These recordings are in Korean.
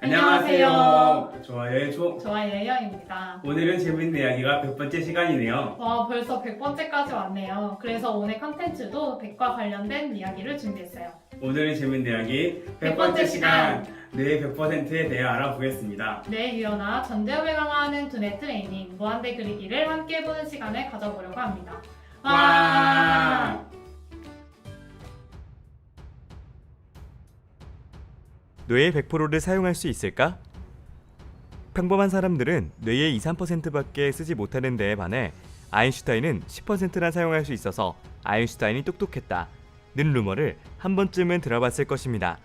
안녕하세요. 좋아요의 좋아요입니다. 오늘은 재밌는 이야기가 100번째 시간이네요. 와, 벌써 100번째까지 왔네요. 그래서 오늘 컨텐츠도 100과 관련된 이야기를 준비했어요. 오늘은 재밌는 이야기 100번째 시간 뇌의 100%에 대해 알아보겠습니다. 뇌 유연화, 전대협을 강화하는 두뇌 트레이닝, 무한대 그리기를 함께 해보는 시간을 가져보려고 합니다. 와! 뇌의 100%를 사용할 수 있을까? 평범한 사람들은 뇌의 2~3%밖에 쓰지 못하는 데에 반해 아인슈타인은 10%나 사용할 수 있어서 아인슈타인이 똑똑했다 는 루머를 한 번쯤은 들어봤을 것입니다.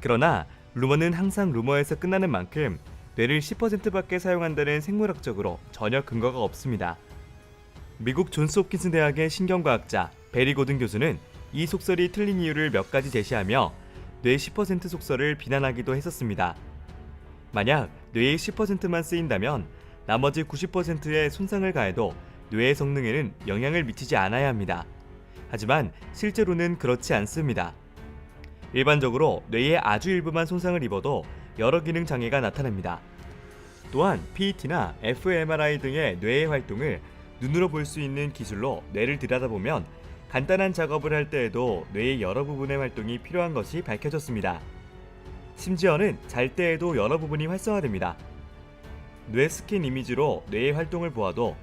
그러나 루머는 항상 루머에서 끝나는 만큼 뇌를 10%밖에 사용한다는 생물학적으로 전혀 근거가 없습니다. 미국 존스 홉킨스 대학의 신경과학자 베리 고든 교수는 이 속설이 틀린 이유를 몇 가지 제시하며 뇌 10% 속설을 비난하기도 했었습니다. 만약 뇌의 10%만 쓰인다면 나머지 90%의 손상을 가해도 뇌의 성능에는 영향을 미치지 않아야 합니다. 하지만 실제로는 그렇지 않습니다. 일반적으로 뇌의 아주 일부만 손상을 입어도 여러 기능 장애가 나타납니다. 또한 PET나 fMRI 등의 뇌의 활동을 눈으로 볼 수 있는 기술로 뇌를 들여다보면 간단한 작업을 할 때에도 뇌의 여러 부분의 활동이 필요한 것이 밝혀졌습니다. 심지어는 잘 때에도 여러 부분이 활성화됩니다. 뇌 스캔 이미지로 뇌의 활동을 보아도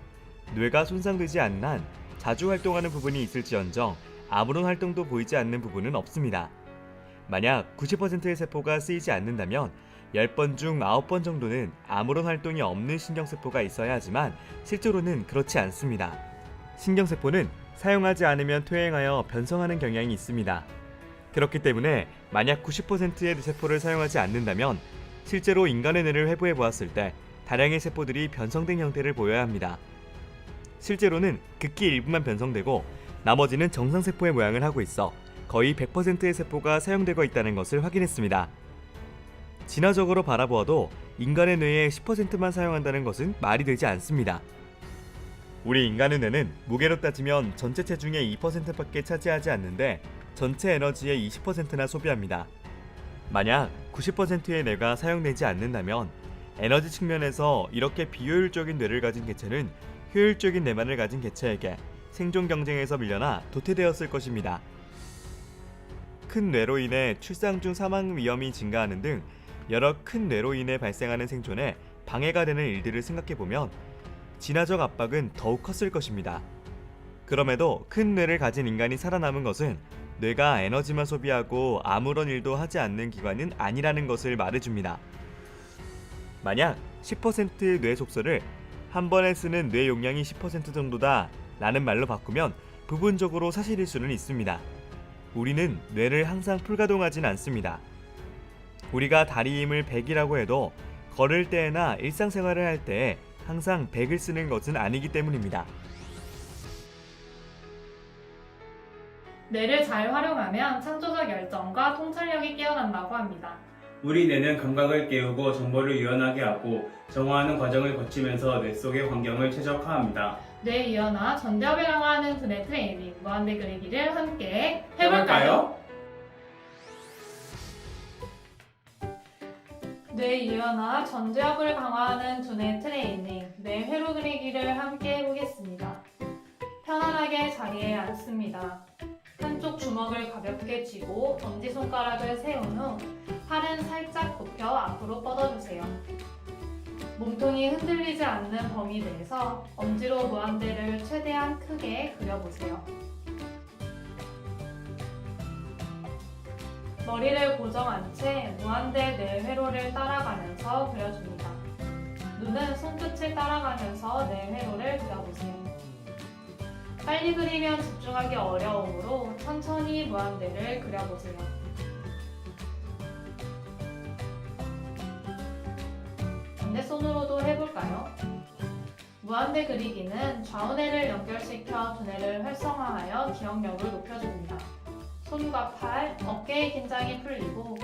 뇌가 손상되지 않는 한 자주 활동하는 부분이 있을지언정 아무런 활동도 보이지 않는 부분은 없습니다. 만약 90%의 세포가 쓰이지 않는다면 10번 중 9번 정도는 아무런 활동이 없는 신경세포가 있어야 하지만 실제로는 그렇지 않습니다. 신경세포는 사용하지 않으면 퇴행하여 변성하는 경향이 있습니다. 그렇기 때문에 만약 90%의 뇌세포를 사용하지 않는다면 실제로 인간의 뇌를 회부해 보았을 때 다량의 세포들이 변성된 형태를 보여야 합니다. 실제로는 극히 일부만 변성되고 나머지는 정상세포의 모양을 하고 있어 거의 100%의 세포가 사용되고 있다는 것을 확인했습니다. 진화적으로 바라보아도 인간의 뇌의 10%만 사용한다는 것은 말이 되지 않습니다. 우리 인간의 뇌는 무게로 따지면 전체 체중의 2%밖에 차지하지 않는데 전체 에너지의 20%나 소비합니다. 만약 90%의 뇌가 사용되지 않는다면 에너지 측면에서 이렇게 비효율적인 뇌를 가진 개체는 효율적인 뇌만을 가진 개체에게 생존 경쟁에서 밀려나 도태되었을 것입니다. 큰 뇌로 인해 출산 중 사망 위험이 증가하는 등 여러 큰 뇌로 인해 발생하는 생존에 방해가 되는 일들을 생각해보면 진화적 압박은 더욱 컸을 것입니다. 그럼에도 큰 뇌를 가진 인간이 살아남은 것은 뇌가 에너지만 소비하고 아무런 일도 하지 않는 기관은 아니라는 것을 말해줍니다. 만약 10% 뇌 속설을 한 번에 쓰는 뇌 용량이 10% 정도다 라는 말로 바꾸면 부분적으로 사실일 수는 있습니다. 우리는 뇌를 항상 풀가동하진 않습니다. 우리가 다리 힘을 100이라고 해도 걸을 때나 일상생활을 할 때에 항상 100을 쓰는 것은 아니기 때문입니다. 뇌를 잘 활용하면 창조적 열정과 통찰력이 깨어난다고 합니다. 우리 뇌는 감각을 깨우고 정보를 유연하게 하고 정화하는 과정을 거치면서 뇌 속의 환경을 최적화합니다. 뇌 유연화, 전대협을 강화하는 두뇌 트레이닝, 무한대 그리기를 함께 해볼까요? 뇌 유연화, 전두엽을 강화하는 두뇌 트레이닝, 뇌 회로 그리기를 함께 해보겠습니다. 편안하게 자리에 앉습니다. 한쪽 주먹을 가볍게 쥐고 엄지손가락을 세운 후 팔은 살짝 굽혀 앞으로 뻗어주세요. 몸통이 흔들리지 않는 범위 내에서 엄지로 무한대를 최대한 크게 그려보세요. 머리를 고정한 채 무한대 뇌 회로를 따라가면서 그려줍니다. 눈은 손끝을 따라가면서 뇌 회로를 그려보세요. 빨리 그리면 집중하기 어려우므로 천천히 무한대를 그려보세요. 반대손으로도 해볼까요? 무한대 그리기는 좌우뇌를 연결시켜 두뇌를 활성화하여 기억력을 높여줍니다. 손과 팔, 어깨의 긴장이 풀리고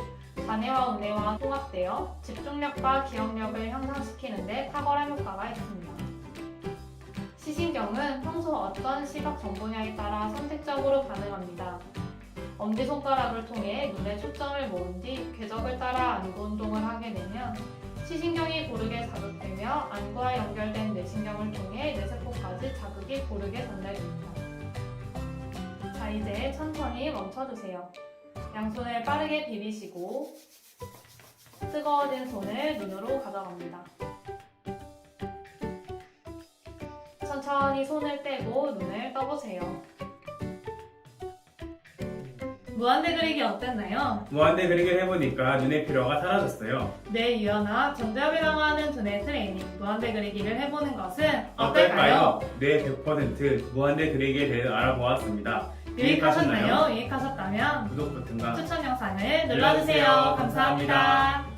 좌뇌와 우뇌와 통합되어 집중력과 기억력을 향상시키는 데 탁월한 효과가 있습니다. 시신경은 평소 어떤 시각 정보냐에 따라 선택적으로 반응합니다. 엄지손가락을 통해 눈에 초점을 모은 뒤 궤적을 따라 안구 운동을 하게 되면 통해서 안과 연결된 뇌신경을 통해 뇌세포까지 자극이 고르게 전달됩니다. 자, 이제 천천히 멈춰주세요. 양손을 빠르게 비비시고 뜨거워진 손을 눈으로 가져갑니다. 천천히 손을 떼고 눈을 떠보세요. 무한대 그리기 어땠나요? 무한대 그리기를 해보니까 눈의 피로가 사라졌어요. 뇌 유연화, 전두엽을 강화하는 두뇌 트레이닝, 무한대 그리기를 해보는 것은 어떨까요? 뇌 100% 무한대 그리기에 대해 알아보았습니다. 유익하셨나요? 유익하셨다면 구독 버튼과 추천 영상을 눌러주세요. 눌러주세요. 감사합니다.